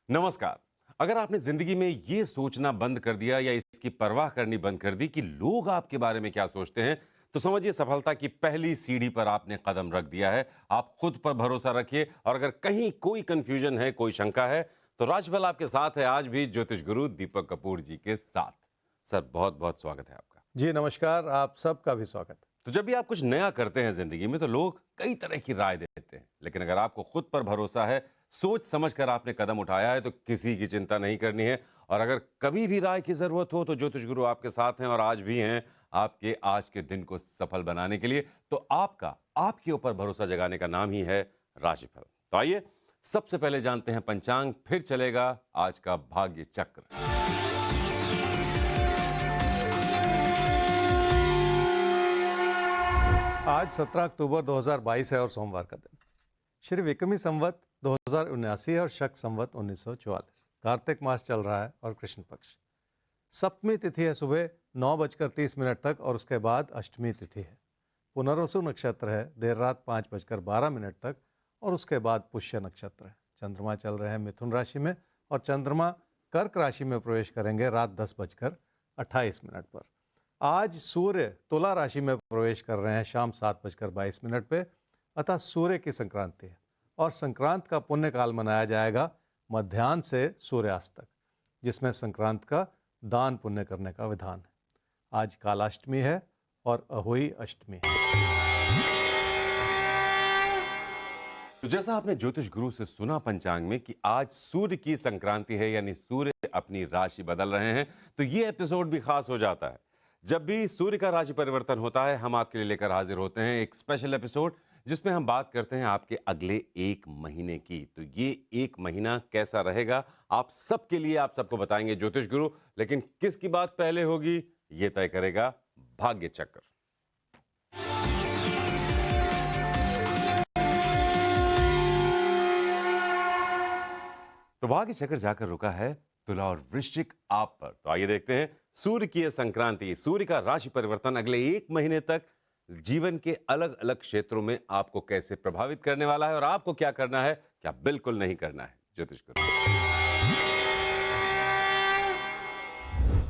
नमस्कार। अगर आपने जिंदगी में ये सोचना बंद कर दिया या इसकी परवाह करनी बंद कर दी कि लोग आपके बारे में क्या सोचते हैं, तो समझिए सफलता की पहली सीढ़ी पर आपने कदम रख दिया है। आप खुद पर भरोसा रखिए और अगर कहीं कोई कंफ्यूजन है, कोई शंका है, तो राजफल आपके साथ है आज भी ज्योतिष गुरु दीपक कपूर जी के साथ। सर, बहुत बहुत स्वागत है आपका। जी नमस्कार, आप सबका भी स्वागत। तो जब भी आप कुछ नया करते हैं जिंदगी में तो लोग कई तरह की राय देते हैं, लेकिन अगर आपको खुद पर भरोसा है, सोच समझ कर आपने कदम उठाया है, तो किसी की चिंता नहीं करनी है। और अगर कभी भी राय की जरूरत हो तो ज्योतिष गुरु आपके साथ हैं और आज भी हैं, आपके आज के दिन को सफल बनाने के लिए। तो आपका आपके ऊपर भरोसा जगाने का नाम ही है राशिफल। तो आइए सबसे पहले जानते हैं पंचांग, फिर चलेगा आज का भाग्य चक्र। आज 17 अक्टूबर 2022 है और सोमवार का दिन। श्री विक्रमी संवत 2079 और शक संवत 1944। कार्तिक मास चल रहा है और कृष्ण पक्ष। सप्तमी तिथि है सुबह 9:30 तक और उसके बाद अष्टमी तिथि है। पुनर्वसु नक्षत्र है देर रात 5:12 तक और उसके बाद पुष्य नक्षत्र है। चंद्रमा चल रहे हैं मिथुन राशि में और चंद्रमा कर्क राशि में प्रवेश करेंगे रात 10:28 पर। आज सूर्य तुला राशि में प्रवेश कर रहे हैं शाम 7:22 पे, अतः सूर्य की संक्रांति है और संक्रांत का पुण्य काल मनाया जाएगा मध्याह्न से सूर्यास्त तक, जिसमें संक्रांत का दान पुण्य करने का विधान है। आज कालाष्टमी है और अहोई अष्टमी है। तो जैसा आपने ज्योतिष गुरु से सुना पंचांग में कि आज सूर्य की संक्रांति है, यानी सूर्य अपनी राशि बदल रहे हैं, तो ये एपिसोड भी खास हो जाता है। जब भी सूर्य का राशि परिवर्तन होता है, हम आपके लिए लेकर हाजिर होते हैं एक स्पेशल एपिसोड जिसमें हम बात करते हैं आपके अगले एक महीने की। तो ये एक महीना कैसा रहेगा आप सबके लिए, आप सबको बताएंगे ज्योतिष गुरु, लेकिन किसकी बात पहले होगी ये तय करेगा भाग्य चक्र। तो भाग्य चक्र जाकर रुका है तुला और वृश्चिक आप पर। तो आइए देखते हैं सूर्य की यह संक्रांति, सूर्य का राशि परिवर्तन अगले एक महीने तक जीवन के अलग अलग क्षेत्रों में आपको कैसे प्रभावित करने वाला है और आपको क्या करना है, क्या बिल्कुल नहीं करना है। ज्योतिष गुरु।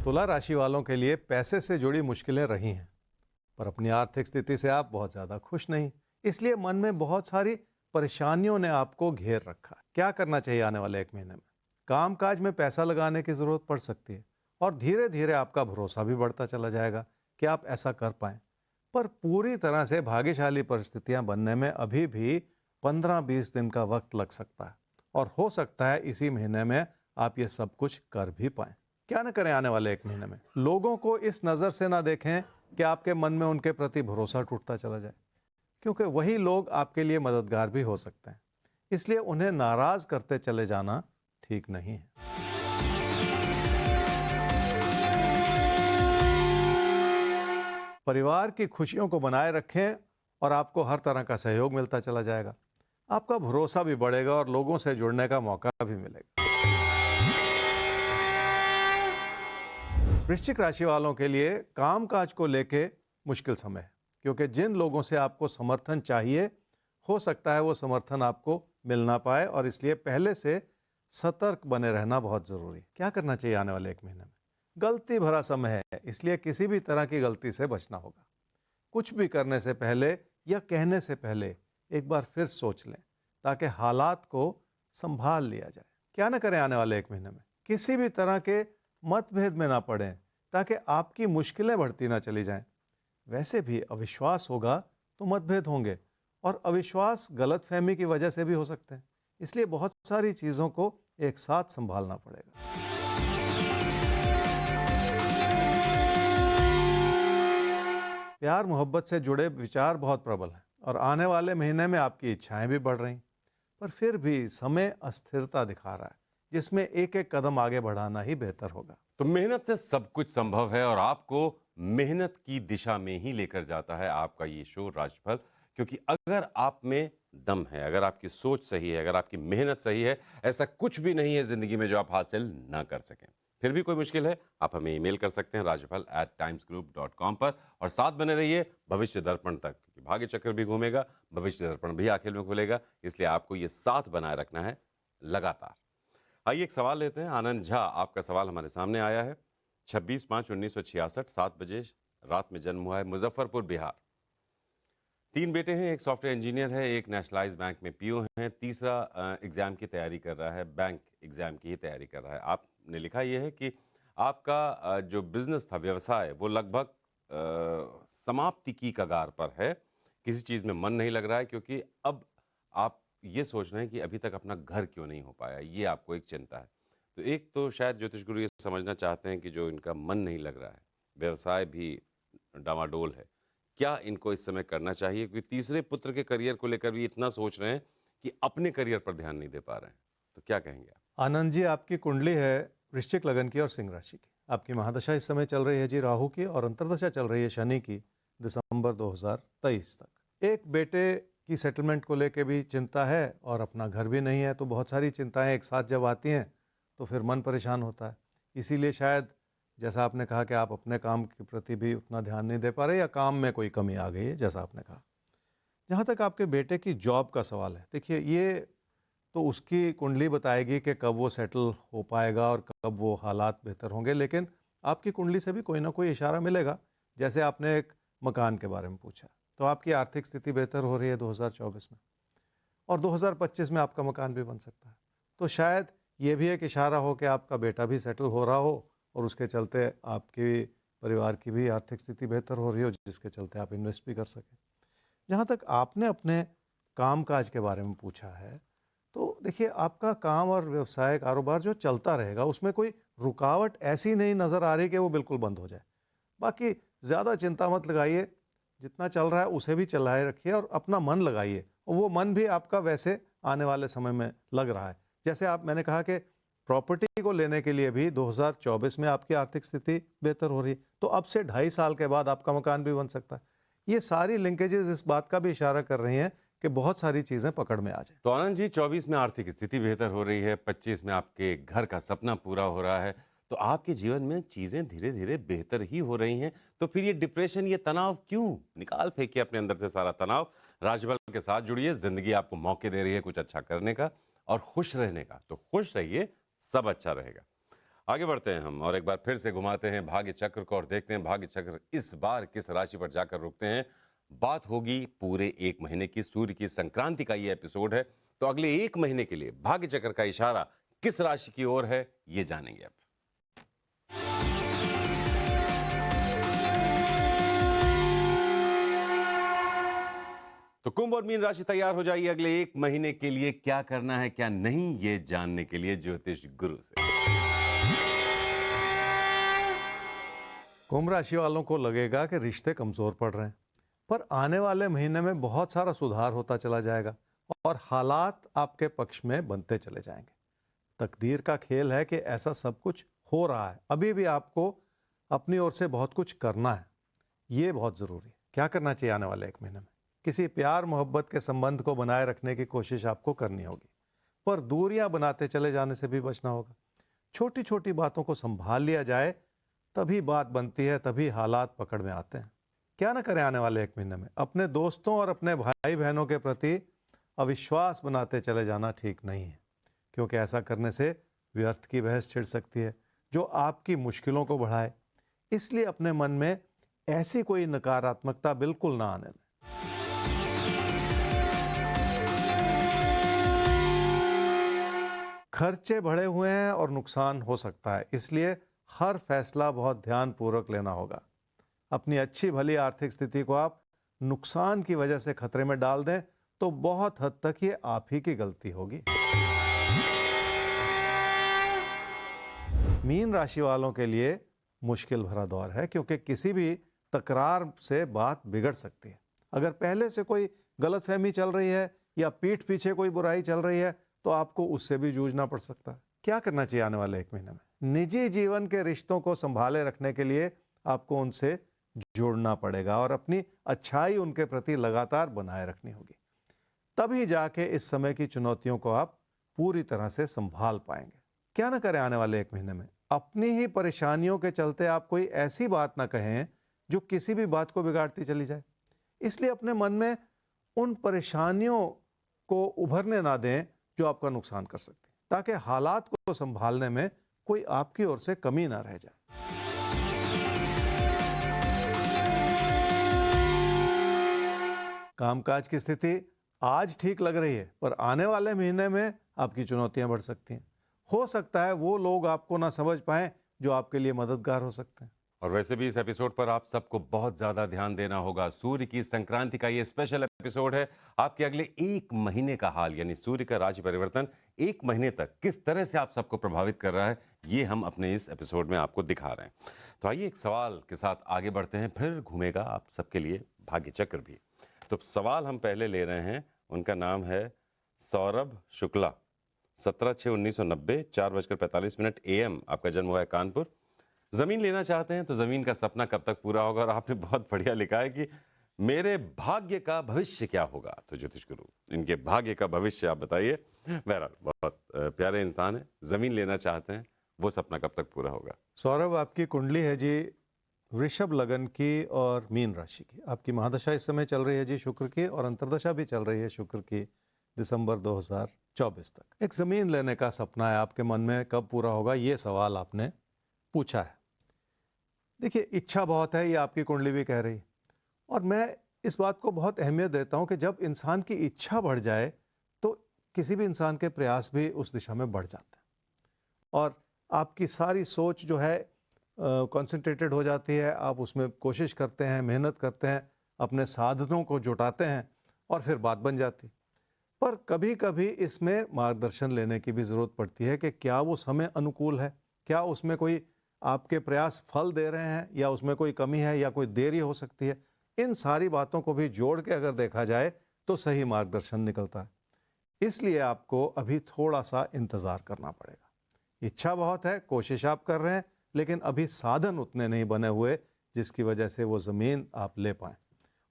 तुला राशि वालों के लिए पैसे से जुड़ी मुश्किलें रही हैं, पर अपनी आर्थिक स्थिति से आप बहुत ज़्यादा खुश नहीं, इसलिए मन में बहुत सारी परेशानियों ने आपको घेर रखा है। क्या करना चाहिए आने वाले एक महीने में? कामकाज में पैसा लगाने की ज़रूरत पड़ सकती है और धीरे धीरे आपका भरोसा भी बढ़ता चला जाएगा कि आप ऐसा कर पाएं। पर पूरी तरह से भाग्यशाली परिस्थितियां बनने में अभी भी 15-20 दिन का वक्त लग सकता है और हो सकता है इसी महीने में आप ये सब कुछ कर भी पाएं। क्या न करें आने वाले एक महीने में? लोगों को इस नज़र से ना देखें कि आपके मन में उनके प्रति भरोसा टूटता चला जाए, क्योंकि वही लोग आपके लिए मददगार भी हो सकते हैं। इसलिए उन्हें नाराज करते चले जाना ठीक नहीं है। परिवार की खुशियों को बनाए रखें और आपको हर तरह का सहयोग मिलता चला जाएगा। आपका भरोसा भी बढ़ेगा और लोगों से जुड़ने का मौका भी मिलेगा। वृश्चिक राशि वालों के लिए कामकाज को लेके मुश्किल समय है, क्योंकि जिन लोगों से आपको समर्थन चाहिए हो सकता है वो समर्थन आपको मिल ना पाए और इसलिए पहले से सतर्क बने रहना बहुत जरूरी है। क्या करना चाहिए आने वाले एक महीने में? गलती भरा समय है, इसलिए किसी भी तरह की गलती से बचना होगा। कुछ भी करने से पहले या कहने से पहले एक बार फिर सोच लें ताकि हालात को संभाल लिया जाए। क्या न करें आने वाले एक महीने में? किसी भी तरह के मतभेद में ना पड़ें ताकि आपकी मुश्किलें बढ़ती ना चली जाएं। वैसे भी अविश्वास होगा तो मतभेद होंगे और अविश्वास गलतफहमी की वजह से भी हो सकते हैं, इसलिए बहुत सारी चीज़ों को एक साथ संभालना पड़ेगा। प्यार मोहब्बत से जुड़े विचार बहुत प्रबल हैं और आने वाले महीने में आपकी इच्छाएं भी बढ़ रही, पर फिर भी समय अस्थिरता दिखा रहा है, जिसमें एक एक कदम आगे बढ़ाना ही बेहतर होगा। तो मेहनत से सब कुछ संभव है और आपको मेहनत की दिशा में ही लेकर जाता है आपका ये शो राशिफल। क्योंकि अगर आप में दम है, अगर आपकी सोच सही है, अगर आपकी मेहनत सही है, ऐसा कुछ भी नहीं है जिंदगी में जो आप हासिल ना कर सकें। फिर भी कोई मुश्किल है, आप हमें ईमेल कर सकते हैं rajapal@timesgroup.com पर और साथ बने रहिए भविष्य दर्पण तक, क्योंकि भाग्य चक्र भी घूमेगा, भविष्य दर्पण भी आखिर में खुलेगा, इसलिए आपको ये साथ बनाए रखना है लगातार। आइए एक सवाल लेते हैं। आनंद झा, आपका सवाल हमारे सामने आया है। 26/5/1966 7 बजे रात में जन्म हुआ है, मुजफ्फरपुर, बिहार। 3 बेटे हैं, एक सॉफ्टवेयर इंजीनियर है, एक नेशनलाइज बैंक में पीओ हैं, तीसरा एग्जाम की तैयारी कर रहा है, बैंक एग्जाम की ही तैयारी कर रहा है। आपने लिखा यह है कि आपका जो बिजनेस था, व्यवसाय, वो लगभग समाप्ति की कगार पर है। किसी चीज़ में मन नहीं लग रहा है क्योंकि अब आप ये सोच रहे हैं कि अभी तक अपना घर क्यों नहीं हो पाया, ये आपको एक चिंता है। तो एक तो शायद ज्योतिष गुरु ये समझना चाहते हैं कि जो इनका मन नहीं लग रहा है, व्यवसाय भी डामाडोल है, क्या इनको इस समय करना चाहिए? क्योंकि तीसरे पुत्र के करियर को लेकर भी इतना सोच रहे हैं कि अपने करियर पर ध्यान नहीं दे पा रहे हैं। तो क्या कहेंगे आप? आनंद जी, आपकी कुंडली है वृश्चिक लगन की और सिंह राशि की। आपकी महादशा इस समय चल रही है जी राहु की, और अंतर्दशा चल रही है शनि की दिसंबर 2023 तक। एक बेटे की सेटलमेंट को लेके भी चिंता है और अपना घर भी नहीं है, तो बहुत सारी चिंताएं एक साथ जब आती हैं तो फिर मन परेशान होता है। इसीलिए शायद जैसा आपने कहा कि आप अपने काम के प्रति भी उतना ध्यान नहीं दे पा रहे, या काम में कोई कमी आ गई है, जैसा आपने कहा। जहाँ तक आपके बेटे की जॉब का सवाल है, देखिए ये तो उसकी कुंडली बताएगी कि कब वो सेटल हो पाएगा और कब वो हालात बेहतर होंगे, लेकिन आपकी कुंडली से भी कोई ना कोई इशारा मिलेगा। जैसे आपने एक मकान के बारे में पूछा, तो आपकी आर्थिक स्थिति बेहतर हो रही है 2024 में, और 2025 में आपका मकान भी बन सकता है। तो शायद ये भी एक इशारा हो कि आपका बेटा भी सेटल हो रहा हो, और उसके चलते आपके परिवार की भी आर्थिक स्थिति बेहतर हो रही हो, जिसके चलते आप इन्वेस्ट भी कर सकें। जहाँ तक आपने अपने कामकाज के बारे में पूछा है, तो देखिए आपका काम और व्यवसाय कारोबार जो चलता रहेगा, उसमें कोई रुकावट ऐसी नहीं नज़र आ रही कि वो बिल्कुल बंद हो जाए। बाकी ज़्यादा चिंता मत लगाइए, जितना चल रहा है उसे भी चलाए रखिए और अपना मन लगाइए, और वो मन भी आपका वैसे आने वाले समय में लग रहा है। जैसे मैंने कहा कि प्रॉपर्टी को लेने के लिए भी 2024 में आपकी आर्थिक स्थिति बेहतर हो रही है, तो अब से 2.5 साल के बाद आपका मकान भी बन सकता है। ये सारी लिंकेजेस इस बात का भी इशारा कर रही हैं कि बहुत सारी चीज़ें पकड़ में आ जाए। तो आनंद जी, 24 में आर्थिक स्थिति बेहतर हो रही है, 25 में आपके घर का सपना पूरा हो रहा है, तो आपके जीवन में चीजें धीरे धीरे बेहतर ही हो रही हैं। तो फिर ये डिप्रेशन, ये तनाव क्यों? निकाल फेंकिए अपने अंदर से सारा तनाव। राजबल के साथ जुड़िए, जिंदगी आपको मौके दे रही है कुछ अच्छा करने का और खुश रहने का। तो खुश रहिए, सब अच्छा रहेगा। आगे बढ़ते हैं हम और एक बार फिर से घुमाते हैं भाग्य चक्र को और देखते हैं भाग्य चक्र इस बार किस राशि पर जाकर रुकते हैं। बात होगी पूरे 1 महीने की, सूर्य की संक्रांति का ये एपिसोड है। तो अगले 1 महीने के लिए भाग्य चक्र का इशारा किस राशि की ओर है, ये जानेंगे अब। तो कुंभ और मीन राशि तैयार हो जाइए अगले 1 महीने के लिए। क्या करना है क्या नहीं, ये जानने के लिए ज्योतिष गुरु से। कुंभ राशि वालों को लगेगा कि रिश्ते कमजोर पड़ रहे हैं, पर आने वाले महीने में बहुत सारा सुधार होता चला जाएगा और हालात आपके पक्ष में बनते चले जाएंगे। तकदीर का खेल है कि ऐसा सब कुछ हो रहा है। अभी भी आपको अपनी ओर से बहुत कुछ करना है, ये बहुत ज़रूरी है। क्या करना चाहिए आने वाले 1 महीने में? किसी प्यार मोहब्बत के संबंध को बनाए रखने की कोशिश आपको करनी होगी, पर दूरियां बनाते चले जाने से भी बचना होगा। छोटी छोटी बातों को संभाल लिया जाए, तभी बात बनती है, तभी हालात पकड़ में आते हैं। क्या ना करें आने वाले 1 महीने में? अपने दोस्तों और अपने भाई बहनों के प्रति अविश्वास बनाते चले जाना ठीक नहीं है, क्योंकि ऐसा करने से व्यर्थ की बहस छिड़ सकती है जो आपकी मुश्किलों को बढ़ाए। इसलिए अपने मन में ऐसी कोई नकारात्मकता बिल्कुल ना आने दें। खर्चे बढ़े हुए हैं और नुकसान हो सकता है, इसलिए हर फैसला बहुत ध्यानपूर्वक लेना होगा। अपनी अच्छी भली आर्थिक स्थिति को आप नुकसान की वजह से खतरे में डाल दें तो बहुत हद तक ये आप ही की गलती होगी। मीन राशि वालों के लिए मुश्किल भरा दौर है, क्योंकि किसी भी तकरार से बात बिगड़ सकती है। अगर पहले से कोई गलतफहमी चल रही है या पीठ पीछे कोई बुराई चल रही है, तो आपको उससे भी जूझना पड़ सकता है। क्या करना चाहिए आने वाले 1 महीने में? निजी जीवन के रिश्तों को संभाले रखने के लिए आपको उनसे जोड़ना पड़ेगा और अपनी अच्छाई उनके प्रति लगातार बनाए रखनी होगी। तभी जाके इस समय की चुनौतियों को आप पूरी तरह से संभाल पाएंगे। क्या ना करें आने वाले 1 महीने में? अपनी ही परेशानियों के चलते आप कोई ऐसी बात ना कहें जो किसी भी बात को बिगाड़ती चली जाए। इसलिए अपने मन में उन परेशानियों को उभरने ना दें जो आपका नुकसान कर सकती है। ताकि हालात को संभालने में कोई आपकी ओर से कमी ना रह जाए। कामकाज की स्थिति आज ठीक लग रही है, पर आने वाले महीने में आपकी चुनौतियां बढ़ सकती हैं। हो सकता है वो लोग आपको ना समझ पाएं जो आपके लिए मददगार हो सकते हैं। और वैसे भी इस एपिसोड पर आप सबको बहुत ज्यादा ध्यान देना होगा। सूर्य की संक्रांति का ये स्पेशल एपिसोड है। आपके अगले एक महीने का हाल यानी सूर्य का राशि परिवर्तन एक महीने तक किस तरह से आप सबको प्रभावित कर रहा है, ये हम अपने इस एपिसोड में आपको दिखा रहे हैं। तो आइए एक सवाल के साथ आगे बढ़ते हैं, फिर घूमेगा आप सबके लिए भाग्य चक्र भी। तो सवाल हम पहले ले रहे हैं, उनका नाम है सौरभ शुक्ला, 17/6/1990, 4:45 AM आपका जन्म हुआ है कानपुर। जमीन लेना चाहते हैं, तो जमीन का सपना कब तक पूरा होगा? और आपने बहुत बढ़िया लिखा है कि मेरे भाग्य का भविष्य क्या होगा। तो ज्योतिष गुरु, इनके भाग्य का भविष्य आप बताइए। बहरहाल बहुत प्यारे इंसान है, जमीन लेना चाहते हैं, वो सपना कब तक पूरा होगा? सौरभ, आपकी कुंडली है जी वृषभ लगन की और मीन राशि की। आपकी महादशा इस समय चल रही है जी शुक्र की, और अंतर्दशा भी चल रही है शुक्र की दिसंबर 2024 तक। एक जमीन लेने का सपना है आपके मन में, कब पूरा होगा, ये सवाल आपने पूछा है। देखिए, इच्छा बहुत है, ये आपकी कुंडली भी कह रही है, और मैं इस बात को बहुत अहमियत देता हूं कि जब इंसान की इच्छा बढ़ जाए तो किसी भी इंसान के प्रयास भी उस दिशा में बढ़ जाते हैं, और आपकी सारी सोच जो है कंसंट्रेटेड हो जाती है। आप उसमें कोशिश करते हैं, मेहनत करते हैं, अपने साधनों को जुटाते हैं, और फिर बात बन जाती। पर कभी कभी इसमें मार्गदर्शन लेने की भी ज़रूरत पड़ती है कि क्या वो समय अनुकूल है, क्या उसमें कोई आपके प्रयास फल दे रहे हैं, या उसमें कोई कमी है, या कोई देरी हो सकती है। इन सारी बातों को भी जोड़ के अगर देखा जाए तो सही मार्गदर्शन निकलता है। इसलिए आपको अभी थोड़ा सा इंतज़ार करना पड़ेगा। इच्छा बहुत है, कोशिश आप कर रहे हैं, लेकिन अभी साधन उतने नहीं बने हुए जिसकी वजह से वो ज़मीन आप ले पाएँ,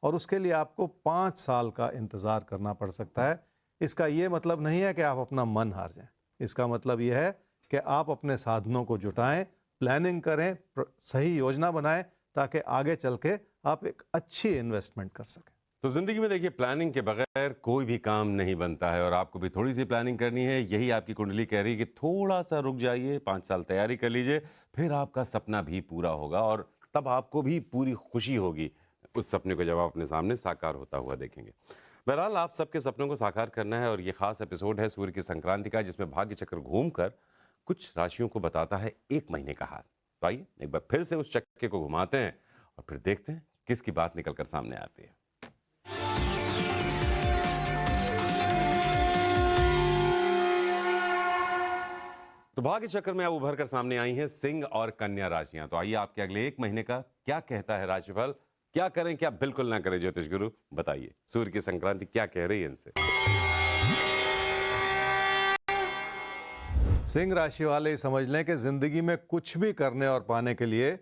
और उसके लिए आपको 5 साल का इंतज़ार करना पड़ सकता है। इसका ये मतलब नहीं है कि आप अपना मन हार जाएं। इसका मतलब ये है कि आप अपने साधनों को जुटाएं, प्लानिंग करें, सही योजना बनाएं, ताकि आगे चल के आप एक अच्छी इन्वेस्टमेंट कर सकें। तो जिंदगी में देखिए, प्लानिंग के बगैर कोई भी काम नहीं बनता है, और आपको भी थोड़ी सी प्लानिंग करनी है। यही आपकी कुंडली कह रही है कि थोड़ा सा रुक जाइए, 5 साल तैयारी कर लीजिए, फिर आपका सपना भी पूरा होगा, और तब आपको भी पूरी खुशी होगी उस सपने को जब आप अपने सामने साकार होता हुआ देखेंगे। बहरहाल, आप सबके सपनों को साकार करना है, और ये खास एपिसोड है सूर्य की संक्रांति का, जिसमें भाग्य चक्र घूमकर कुछ राशियों को बताता है एक महीने का हाल। तो आइए एक बार फिर से उस चक्के को घुमाते हैं, और फिर देखते हैं किसकी बात निकलकर सामने आती है। तो भाग्य चक्र में अब उभर कर सामने आई हैं सिंह और कन्या राशियां। तो आइए आपके अगले एक महीने का क्या कहता है राशिफल, क्या करें क्या बिल्कुल ना करें, ज्योतिष गुरु बताइए, सूर्य की संक्रांति क्या कह रही है इनसे? सिंह राशि वाले समझ लें कि जिंदगी में कुछ भी करने और पाने के लिए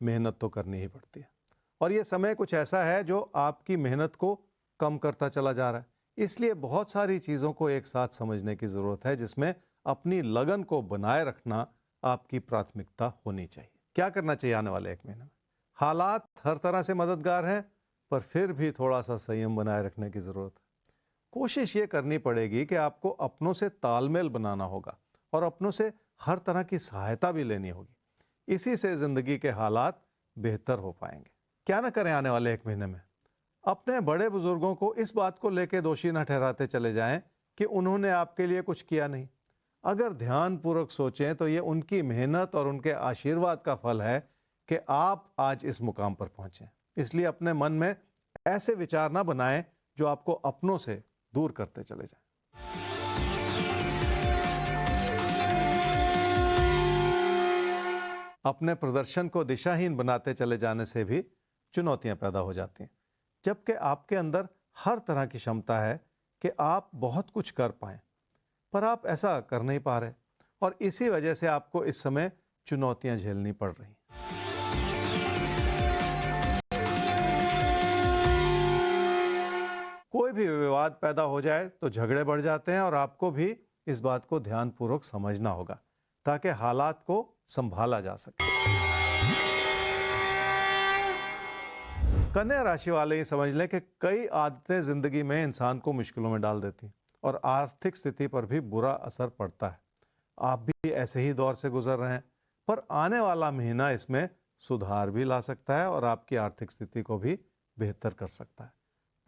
मेहनत तो करनी ही पड़ती है, और ये समय कुछ ऐसा है जो आपकी मेहनत को कम करता चला जा रहा है। इसलिए बहुत सारी चीज़ों को एक साथ समझने की ज़रूरत है, जिसमें अपनी लगन को बनाए रखना आपकी प्राथमिकता होनी चाहिए। क्या करना चाहिए आने वाले एक महीने में? हालात हर तरह से मददगार हैं, पर फिर भी थोड़ा सा संयम बनाए रखने की ज़रूरत है। कोशिश ये करनी पड़ेगी कि आपको अपनों से तालमेल बनाना होगा, और अपनों से हर तरह की सहायता भी लेनी होगी। इसी से ज़िंदगी के हालात बेहतर हो पाएंगे। क्या ना करें आने वाले एक महीने में? अपने बड़े बुजुर्गों को इस बात को लेकर दोषी न ठहराते चले जाएं कि उन्होंने आपके लिए कुछ किया नहीं। अगर ध्यानपूर्वक सोचें तो ये उनकी मेहनत और उनके आशीर्वाद का फल है कि आप आज इस मुकाम पर पहुंचे। इसलिए अपने मन में ऐसे विचार ना बनाएं जो आपको अपनों से दूर करते चले जाएं। अपने प्रदर्शन को दिशाहीन बनाते चले जाने से भी चुनौतियां पैदा हो जाती हैं, जबकि आपके अंदर हर तरह की क्षमता है कि आप बहुत कुछ कर पाएं, पर आप ऐसा कर नहीं पा रहे, और इसी वजह से आपको इस समय चुनौतियां झेलनी पड़ रही। कोई भी विवाद पैदा हो जाए तो झगड़े बढ़ जाते हैं, और आपको भी इस बात को ध्यानपूर्वक समझना होगा ताकि हालात को संभाला जा सके। कन्या राशि वाले ही समझ लें कि कई आदतें जिंदगी में इंसान को मुश्किलों में डाल देती हैं, और आर्थिक स्थिति पर भी बुरा असर पड़ता है। आप भी ऐसे ही दौर से गुजर रहे हैं, पर आने वाला महीना इसमें सुधार भी ला सकता है और आपकी आर्थिक स्थिति को भी बेहतर कर सकता है।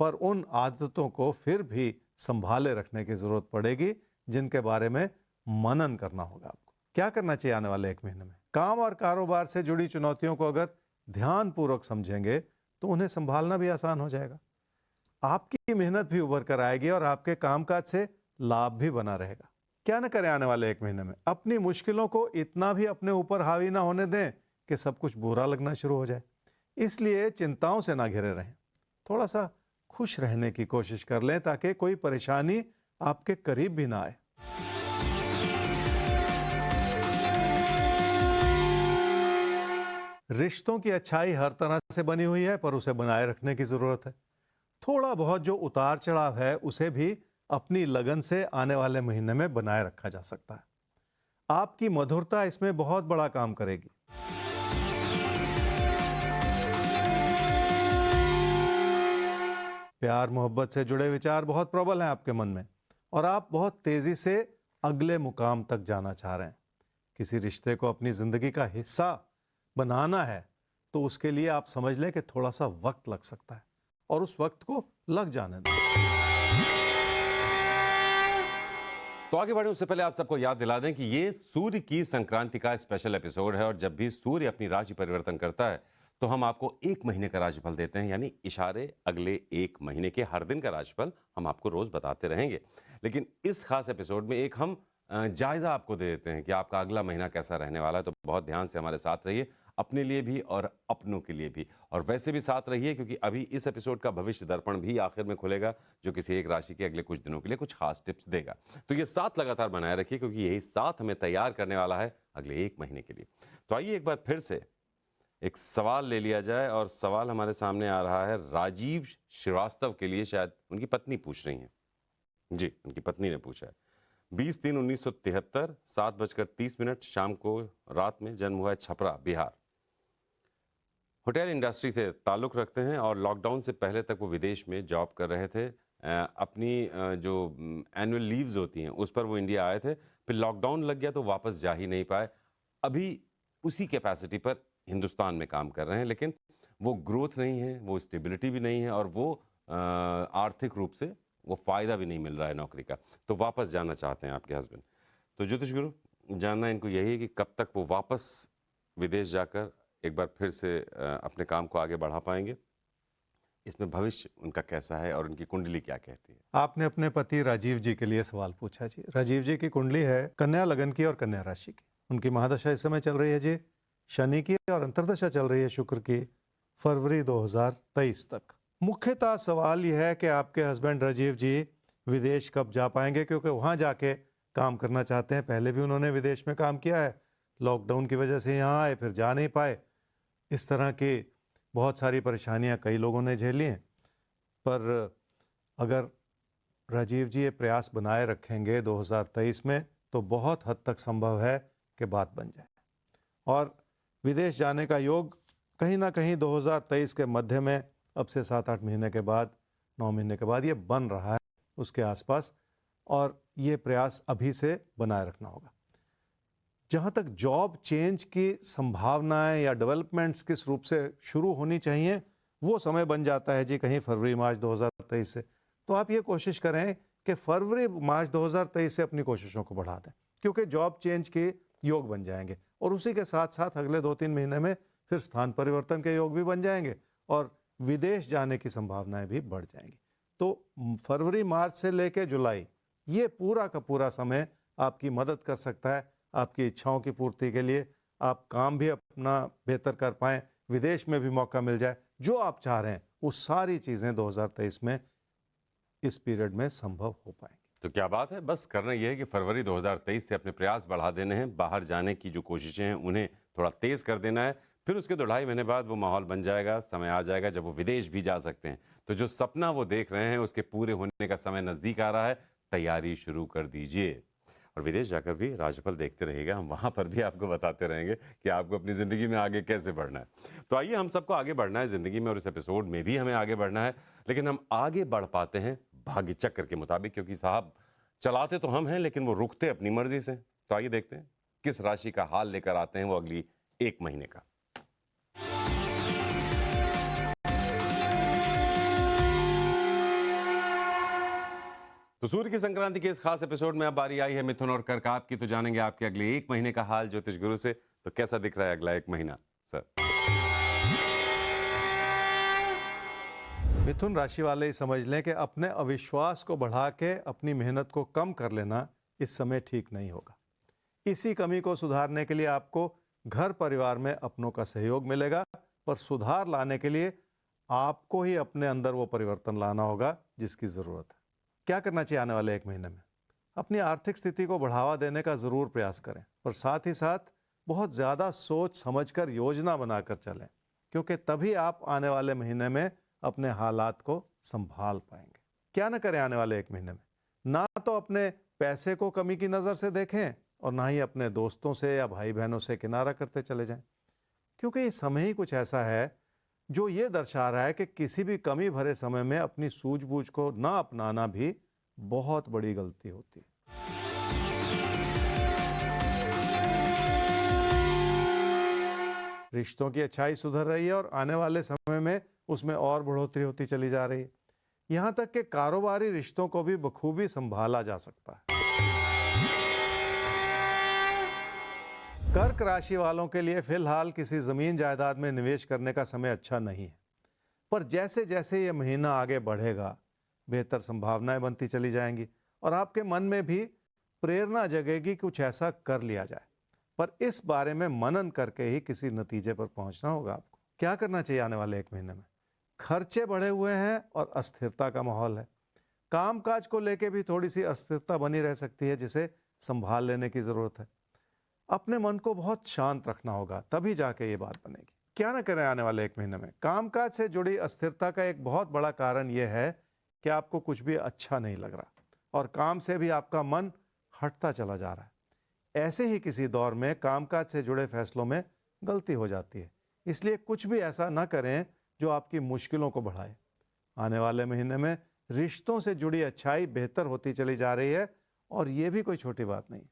पर उन आदतों को फिर भी संभाले रखने की जरूरत पड़ेगी जिनके बारे में मनन करना होगा आपको। क्या करना चाहिए आने वाले एक महीने में? काम और कारोबार से जुड़ी चुनौतियों को अगर ध्यानपूर्वक समझेंगे तो उन्हें संभालना भी आसान हो जाएगा। आपकी मेहनत भी उभर कर आएगी और आपके कामकाज से लाभ भी बना रहेगा। क्या न करें आने वाले एक महीने में? अपनी मुश्किलों को इतना भी अपने ऊपर हावी ना होने दें कि सब कुछ बुरा लगना शुरू हो जाए। इसलिए चिंताओं से ना घिरे रहें, थोड़ा सा खुश रहने की कोशिश कर लें ताकि कोई परेशानी आपके करीब भी ना आए। रिश्तों की अच्छाई हर तरह से बनी हुई है, पर उसे बनाए रखने की जरूरत है। थोड़ा बहुत जो उतार चढ़ाव है उसे भी अपनी लगन से आने वाले महीने में बनाए रखा जा सकता है। आपकी मधुरता इसमें बहुत बड़ा काम करेगी। प्यार मोहब्बत से जुड़े विचार बहुत प्रबल हैं आपके मन में और आप बहुत तेजी से अगले मुकाम तक जाना चाह रहे हैं। किसी रिश्ते को अपनी जिंदगी का हिस्सा बनाना है तो उसके लिए आप समझ लें कि थोड़ा सा वक्त लग सकता है और उस वक्त को लग जाने दें। तो आगे बढ़े उससे पहले आप सबको याद दिला दें कि ये सूर्य की संक्रांति का स्पेशल एपिसोड है और जब भी सूर्य अपनी राशि परिवर्तन करता है तो हम आपको एक महीने का राशिफल देते हैं, यानी इशारे अगले एक महीने के हर दिन का राशिफल हम आपको रोज बताते रहेंगे। लेकिन इस खास एपिसोड में एक हम जायजा आपको दे देते हैं कि आपका अगला महीना कैसा रहने वाला है। तो बहुत ध्यान से हमारे साथ रहिए, अपने लिए भी और अपनों के लिए भी, और वैसे भी साथ रहिए क्योंकि अभी इस एपिसोड का भविष्य दर्पण भी आखिर में खुलेगा जो किसी एक राशि के अगले कुछ दिनों के लिए कुछ खास टिप्स देगा। तो ये साथ लगातार बनाए रखिए क्योंकि यही साथ हमें तैयार करने वाला है अगले एक महीने के लिए। तो आइए एक बार फिर से एक सवाल ले लिया जाए और सवाल हमारे सामने आ रहा है राजीव श्रीवास्तव के लिए। शायद उनकी पत्नी पूछ रही हैं। जी, उनकी पत्नी ने पूछा है। 20-3-1973 7:30 शाम को रात में जन्म हुआ है, छपरा बिहार। होटल इंडस्ट्री से ताल्लुक़ रखते हैं और लॉकडाउन से पहले तक वो विदेश में जॉब कर रहे थे। अपनी जो एनुअल लीव्स होती हैं उस पर वो इंडिया आए थे, फिर लॉकडाउन लग गया तो वापस जा ही नहीं पाए। अभी उसी कैपेसिटी पर हिंदुस्तान में काम कर रहे हैं, लेकिन वो ग्रोथ नहीं है, वो स्टेबिलिटी भी नहीं है और वो आर्थिक रूप से वो फ़ायदा भी नहीं मिल रहा है नौकरी का, तो वापस जाना चाहते हैं आपके हस्बैंड। तो ज्योतिष गुरु, जानना इनको यही है कि कब तक वो वापस विदेश जाकर एक बार फिर से अपने काम को आगे बढ़ा पाएंगे, इसमें भविष्य उनका कैसा है और उनकी कुंडली क्या कहती है। आपने अपने पति राजीव जी के लिए सवाल पूछा जी। राजीव जी की कुंडली है कन्या लगन की और कन्या राशि की। उनकी महादशा इस समय चल रही है जी शनि की और अंतर्दशा चल रही है शुक्र की, फरवरी 2023 तक। मुख्यतः सवाल यह है कि आपके हस्बैंड राजीव जी विदेश कब जा पाएंगे, क्योंकि वहां जाके काम करना चाहते हैं। पहले भी उन्होंने विदेश में काम किया है, लॉकडाउन की वजह से यहाँ आए फिर जा नहीं पाए। इस तरह की बहुत सारी परेशानियां कई लोगों ने झेली हैं, पर अगर राजीव जी ये प्रयास बनाए रखेंगे 2023 में तो बहुत हद तक संभव है कि बात बन जाए और विदेश जाने का योग कहीं ना कहीं 2023 के मध्य में, अब से 7-8 महीने के बाद, 9 महीने के बाद ये बन रहा है उसके आसपास, और ये प्रयास अभी से बनाए रखना होगा। जहाँ तक जॉब चेंज की संभावनाएं या डेवलपमेंट्स किस रूप से शुरू होनी चाहिए, वो समय बन जाता है जी कहीं फरवरी-मार्च 2023 से। तो आप ये कोशिश करें कि फरवरी-मार्च 2023 से अपनी कोशिशों को बढ़ा दें, क्योंकि जॉब चेंज के योग बन जाएंगे और उसी के साथ साथ अगले 2-3 महीने में फिर स्थान परिवर्तन के योग भी बन जाएंगे और विदेश जाने की संभावनाएं भी बढ़ जाएंगी। तो फरवरी-मार्च से लेकर जुलाई, ये पूरा का पूरा समय आपकी मदद कर सकता है आपकी इच्छाओं की पूर्ति के लिए। आप काम भी अपना बेहतर कर पाएं, विदेश में भी मौका मिल जाए, जो आप चाह रहे हैं वो सारी चीज़ें 2023 में इस पीरियड में संभव हो पाएंगी। तो क्या बात है, बस करना यह है कि फरवरी 2023 से अपने प्रयास बढ़ा देने हैं। बाहर जाने की जो कोशिशें हैं उन्हें थोड़ा तेज कर देना है। फिर उसके 2-2.5 महीने बाद वो माहौल बन जाएगा, समय आ जाएगा जब वो विदेश भी जा सकते हैं। तो जो सपना वो देख रहे हैं उसके पूरे होने का समय नज़दीक आ रहा है, तैयारी शुरू कर दीजिए। और विदेश जाकर भी राशिफल देखते रहिएगा, हम वहाँ पर भी आपको बताते रहेंगे कि आपको अपनी ज़िंदगी में आगे कैसे बढ़ना है। तो आइए, हम सबको आगे बढ़ना है ज़िंदगी में और इस एपिसोड में भी हमें आगे बढ़ना है, लेकिन हम आगे बढ़ पाते हैं भाग्य चक्र के मुताबिक, क्योंकि साहब चलाते तो हम हैं लेकिन वो रुकते अपनी मर्जी से। तो आइए देखते हैं किस राशि का हाल लेकर आते हैं वो अगली एक महीने का। तो सूर्य की संक्रांति के इस खास एपिसोड में अब बारी आई है मिथुन और कर्क की। तो जानेंगे आपके अगले एक महीने का हाल ज्योतिष गुरु से। तो कैसा दिख रहा है अगला एक महीना सर? मिथुन राशि वाले ही समझ लें कि अपने अविश्वास को बढ़ा के अपनी मेहनत को कम कर लेना इस समय ठीक नहीं होगा। इसी कमी को सुधारने के लिए आपको घर परिवार में अपनों का सहयोग मिलेगा, पर सुधार लाने के लिए आपको ही अपने अंदर वो परिवर्तन लाना होगा जिसकी ज़रूरत है। क्या करना चाहिए आने वाले एक महीने में? अपनी आर्थिक स्थिति को बढ़ावा देने का ज़रूर प्रयास करें, पर साथ ही साथ बहुत ज़्यादा सोच समझकर योजना बनाकर चलें, क्योंकि तभी आप आने वाले महीने में अपने हालात को संभाल पाएंगे। क्या न करें आने वाले एक महीने में? ना तो अपने पैसे को कमी की नज़र से देखें और ना ही अपने दोस्तों से या भाई बहनों से किनारा करते चले जाएं, क्योंकि ये समय ही कुछ ऐसा है जो ये दर्शा रहा है कि किसी भी कमी भरे समय में अपनी सूझबूझ को ना अपनाना भी बहुत बड़ी गलती होती है। रिश्तों की अच्छाई सुधर रही है और आने वाले समय में उसमें और बढ़ोतरी होती चली जा रही है। यहां तक कि कारोबारी रिश्तों को भी बखूबी संभाला जा सकता है। कर्क राशि वालों के लिए फिलहाल किसी जमीन जायदाद में निवेश करने का समय अच्छा नहीं है, पर जैसे जैसे ये महीना आगे बढ़ेगा बेहतर संभावनाएं बनती चली जाएंगी और आपके मन में भी प्रेरणा जगेगी कुछ ऐसा कर लिया जाए। पर इस बारे में मनन करके ही किसी नतीजे पर पहुंचना होगा आपको। क्या करना चाहिए आने वाले एक महीने में? खर्चे बढ़े हुए हैं और अस्थिरता का माहौल है। कामकाज को लेकर भी थोड़ी सी अस्थिरता बनी रह सकती है, जिसे संभाल लेने की जरूरत है। अपने मन को बहुत शांत रखना होगा, तभी जाके ये बात बनेगी। क्या ना करें आने वाले एक महीने में? कामकाज से जुड़ी अस्थिरता का एक बहुत बड़ा कारण यह है कि आपको कुछ भी अच्छा नहीं लग रहा और काम से भी आपका मन हटता चला जा रहा है। ऐसे ही किसी दौर में कामकाज से जुड़े फैसलों में गलती हो जाती है, इसलिए कुछ भी ऐसा ना करें जो आपकी मुश्किलों को बढ़ाए। आने वाले महीने में रिश्तों से जुड़ी अच्छाई बेहतर होती चली जा रही है और ये भी कोई छोटी बात नहीं।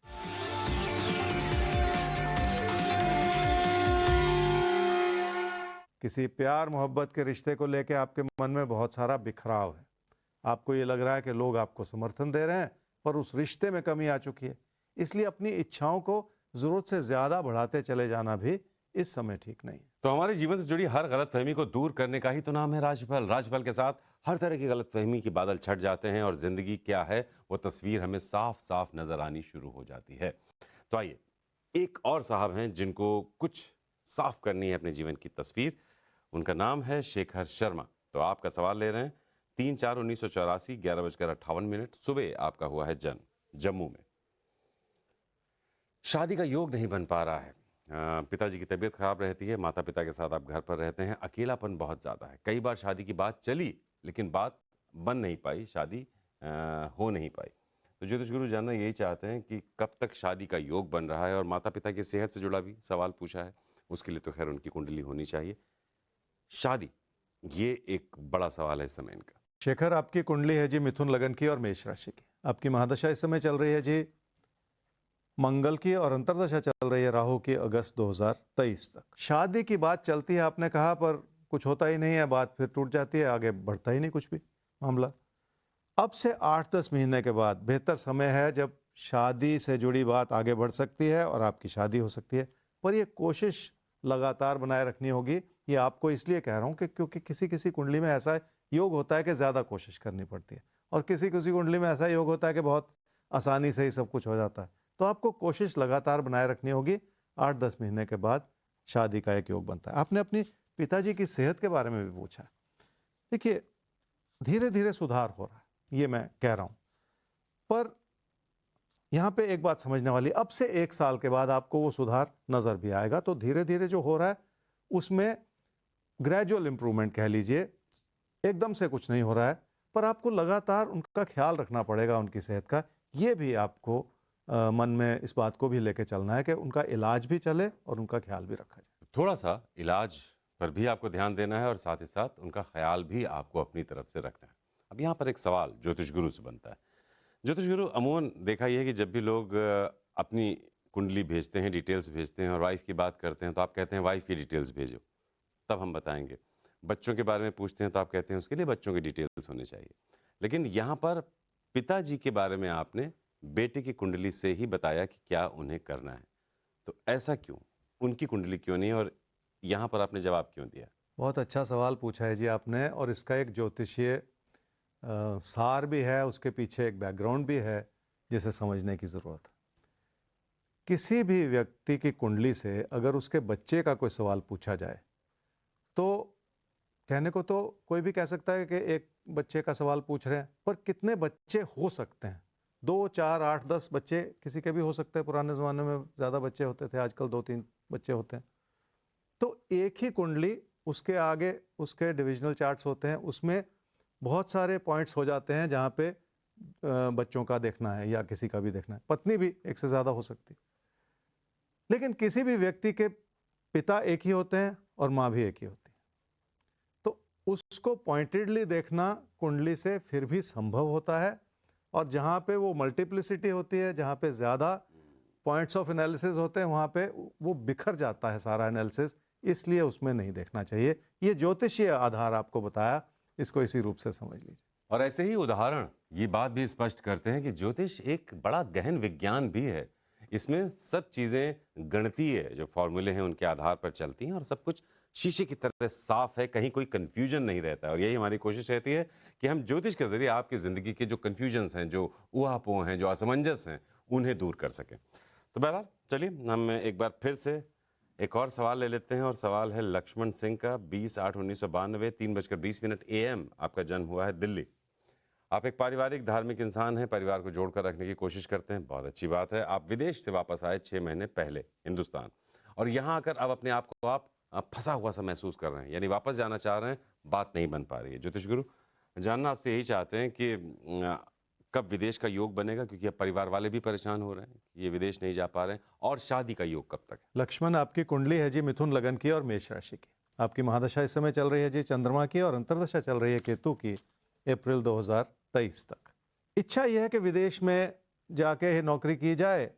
किसी प्यार मोहब्बत के रिश्ते को लेकर आपके मन में बहुत सारा बिखराव है। आपको ये लग रहा है कि लोग आपको समर्थन दे रहे हैं, पर उस रिश्ते में कमी आ चुकी है, इसलिए अपनी इच्छाओं को जरूरत से ज्यादा बढ़ाते चले जाना भी इस समय ठीक नहीं है। तो हमारे जीवन से जुड़ी हर गलतफहमी को दूर करने का ही तो नाम है राशिफल। राशिफल के साथ हर तरह की गलतफहमी के बादल छट जाते हैं और जिंदगी क्या है वो तस्वीर हमें साफ साफ नजर आनी शुरू हो जाती है। तो आइए, एक और साहब हैं जिनको कुछ साफ करनी है अपने जीवन की तस्वीर। उनका नाम है शेखर शर्मा। तो आपका सवाल ले रहे हैं। 3/4/1984 11:58 सुबह आपका हुआ है जन्म जम्मू में। शादी का योग नहीं बन पा रहा है। पिताजी की तबीयत खराब रहती है, माता पिता के साथ आप घर पर रहते हैं, अकेलापन बहुत ज़्यादा है। कई बार शादी की बात चली लेकिन बात बन नहीं पाई, शादी हो नहीं पाई। तो ज्योतिष गुरु जानना यही चाहते हैं कि कब तक शादी का योग बन रहा है, और माता पिता की सेहत से जुड़ा भी सवाल पूछा है। उसके लिए तो खैर उनकी कुंडली होनी चाहिए। शादी, ये एक बड़ा सवाल है इस समय इनका। शेखर, आपकी कुंडली है जी मिथुन लगन की और मेष राशि की। आपकी महादशा इस समय चल रही है जी मंगल की और अंतर्दशा चल रही है राहु की अगस्त 2023 तक। शादी की बात चलती है आपने कहा, पर कुछ होता ही नहीं है, बात फिर टूट जाती है, आगे बढ़ता ही नहीं कुछ भी मामला। अब से 8-10 महीने के बाद बेहतर समय है जब शादी से जुड़ी बात आगे बढ़ सकती है और आपकी शादी हो सकती है, पर यह कोशिश लगातार बनाए रखनी होगी। ये आपको इसलिए कह रहा हूँ कि क्योंकि किसी किसी कुंडली में ऐसा योग होता है कि ज़्यादा कोशिश करनी पड़ती है और किसी किसी कुंडली में ऐसा योग होता है कि बहुत आसानी से ही सब कुछ हो जाता है। तो आपको कोशिश लगातार बनाए रखनी होगी। 8-10 महीने के बाद शादी का एक योग बनता है। आपने अपनी पिताजी की सेहत के बारे में भी पूछा। देखिए, धीरे धीरे सुधार हो रहा है, ये मैं कह रहा हूँ, पर यहाँ पे एक बात समझने वाली, अब से 1 साल के बाद आपको वो सुधार नज़र भी आएगा। तो धीरे धीरे जो हो रहा है उसमें ग्रेजुअल इंप्रूवमेंट कह लीजिए, एकदम से कुछ नहीं हो रहा है, पर आपको लगातार उनका ख्याल रखना पड़ेगा, उनकी सेहत का। ये भी आपको मन में इस बात को भी लेके चलना है कि उनका इलाज भी चले और उनका ख्याल भी रखा जाए। थोड़ा सा इलाज पर भी आपको ध्यान देना है और साथ ही साथ उनका ख्याल भी आपको अपनी तरफ से रखना है। अब यहाँ पर एक सवाल ज्योतिष गुरु से बनता है। ज्योतिष गुरु, अमूमन देखा यह है कि जब भी लोग अपनी कुंडली भेजते हैं, डिटेल्स भेजते हैं और वाइफ की बात करते हैं तो आप कहते हैं वाइफ की डिटेल्स भेजो, तब हम बताएंगे। बच्चों के बारे में पूछते हैं तो आप कहते हैं उसके लिए बच्चों की डिटेल्स होनी चाहिए। लेकिन यहाँ पर पिताजी के बारे में आपने बेटे की कुंडली से ही बताया कि क्या उन्हें करना है। तो ऐसा क्यों? उनकी कुंडली क्यों नहीं और यहाँ पर आपने जवाब क्यों दिया? बहुत अच्छा सवाल पूछा है जी आपने, और इसका एक ज्योतिषीय सार भी है, उसके पीछे एक बैकग्राउंड भी है जिसे समझने की ज़रूरत है। किसी भी व्यक्ति की कुंडली से अगर उसके बच्चे का कोई सवाल पूछा जाए तो कहने को तो कोई भी कह सकता है कि एक बच्चे का सवाल पूछ रहे हैं, पर कितने बच्चे हो सकते हैं? 2, 4, 8, 10 बच्चे किसी के भी हो सकते हैं। पुराने ज़माने में ज़्यादा बच्चे होते थे, आजकल 2-3 बच्चे होते हैं। तो एक ही कुंडली, उसके आगे उसके डिविजनल चार्ट्स होते हैं, उसमें बहुत सारे पॉइंट्स हो जाते हैं जहाँ पे बच्चों का देखना है या किसी का भी देखना है। पत्नी भी एक से ज़्यादा हो सकती। लेकिन किसी भी व्यक्ति के पिता एक ही होते हैं और माँ भी एक ही होती है। तो उसको पॉइंटेडली देखना कुंडली से फिर भी संभव होता है, और जहाँ पे वो मल्टीप्लिसिटी होती है, जहाँ पे ज़्यादा पॉइंट्स ऑफ एनालिसिस होते हैं, वहाँ पे वो बिखर जाता है सारा एनालिसिस, इसलिए उसमें नहीं देखना चाहिए। ये ज्योतिषीय आधार आपको बताया, इसको इसी रूप से समझ लीजिए। और ऐसे ही उदाहरण ये बात भी स्पष्ट करते हैं कि ज्योतिष एक बड़ा गहन विज्ञान भी है। इसमें सब चीज़ें गणितीय जो फॉर्मूले हैं उनके आधार पर चलती हैं और सब कुछ शीशे की तरह साफ है, कहीं कोई कन्फ्यूजन नहीं रहता है। और यही हमारी कोशिश रहती है कि हम ज्योतिष के जरिए आपकी ज़िंदगी के जो कन्फ्यूजन्स हैं, जो ऊहापोह हैं, जो असमंजस हैं, उन्हें दूर कर सकें। तो बहरहाल चलिए हम एक बार फिर से एक और सवाल ले लेते हैं, और सवाल है लक्ष्मण सिंह का। 20/8/1992 3:20 AM आपका जन्म हुआ है, दिल्ली। आप एक पारिवारिक धार्मिक इंसान हैं, परिवार को जोड़कर रखने की कोशिश करते हैं, बहुत अच्छी बात है। आप विदेश से वापस आए 6 महीने पहले हिंदुस्तान, और यहाँ आकर अब अपने आप को आप फंसा हुआ सा महसूस कर रहे हैं, यानी वापस जाना चाह रहे हैं, बात नहीं बन पा रही है। ज्योतिष गुरु जानना आपसे यही चाहते हैं कि कब विदेश का योग बनेगा, क्योंकि अब परिवार वाले भी परेशान हो रहे हैं कि ये विदेश नहीं जा पा रहे हैं, और शादी का योग कब तक है? लक्ष्मण, आपकी कुंडली है जी मिथुन लगन की और मेष राशि की। आपकी महादशा इस समय चल रही है जी चंद्रमा की, और अंतर्दशा चल रही है केतु की अप्रैल 2023 तक। इच्छा यह है कि विदेश में जाके नौकरी की जाए।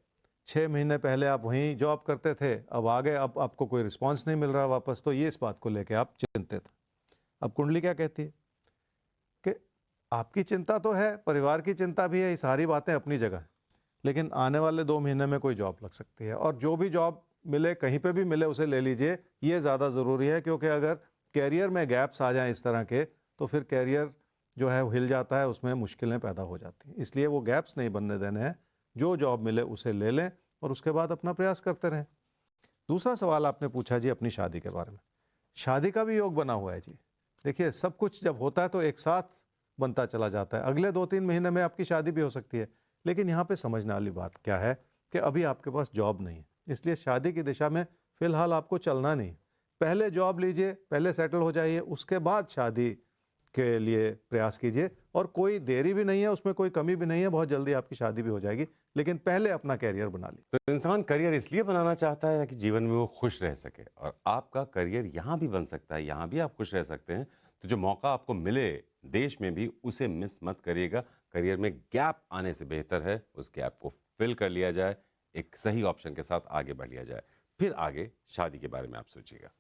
6 महीने पहले आप वहीं जॉब करते थे, अब आ गए, अब आपको कोई रिस्पांस नहीं मिल रहा वापस, तो ये इस बात को लेके आप चिंतित हैं। अब कुंडली क्या कहती है कि आपकी चिंता तो है, परिवार की चिंता भी है, ये सारी बातें अपनी जगह हैं, लेकिन आने वाले 2 महीने में कोई जॉब लग सकती है, और जो भी जॉब मिले, कहीं पे भी मिले, उसे ले लीजिए, ये ज़्यादा ज़रूरी है। क्योंकि अगर कैरियर में गैप्स आ जाएं इस तरह के, तो फिर कैरियर जो है वो हिल जाता है, उसमें मुश्किलें पैदा हो जाती हैं। इसलिए वो गैप्स नहीं बनने देने हैं, जो जॉब मिले उसे ले लें और उसके बाद अपना प्रयास करते रहें। दूसरा सवाल आपने पूछा जी अपनी शादी के बारे में। शादी का भी योग बना हुआ है जी। देखिए, सब कुछ जब होता है तो एक साथ बनता चला जाता है। अगले 2-3 महीने में आपकी शादी भी हो सकती है, लेकिन यहाँ पे समझने वाली बात क्या है कि अभी आपके पास जॉब नहीं है, इसलिए शादी की दिशा में फिलहाल आपको चलना नहीं। पहले जॉब लीजिए, पहले सेटल हो जाइए, उसके बाद शादी के लिए प्रयास कीजिए। और कोई देरी भी नहीं है, उसमें कोई कमी भी नहीं है, बहुत जल्दी आपकी शादी भी हो जाएगी, लेकिन पहले अपना कैरियर बना लीजिए। तो इंसान करियर इसलिए बनाना चाहता है कि जीवन में वो खुश रह सके, और आपका करियर यहाँ भी बन सकता है, यहाँ भी आप खुश रह सकते हैं। तो जो मौका आपको मिले देश में भी, उसे मिस मत करिएगा। करियर में गैप आने से बेहतर है उस गैप को फिल कर लिया जाए, एक सही ऑप्शन के साथ आगे बढ़ लिया जाए, फिर आगे शादी के बारे में आप सोचिएगा।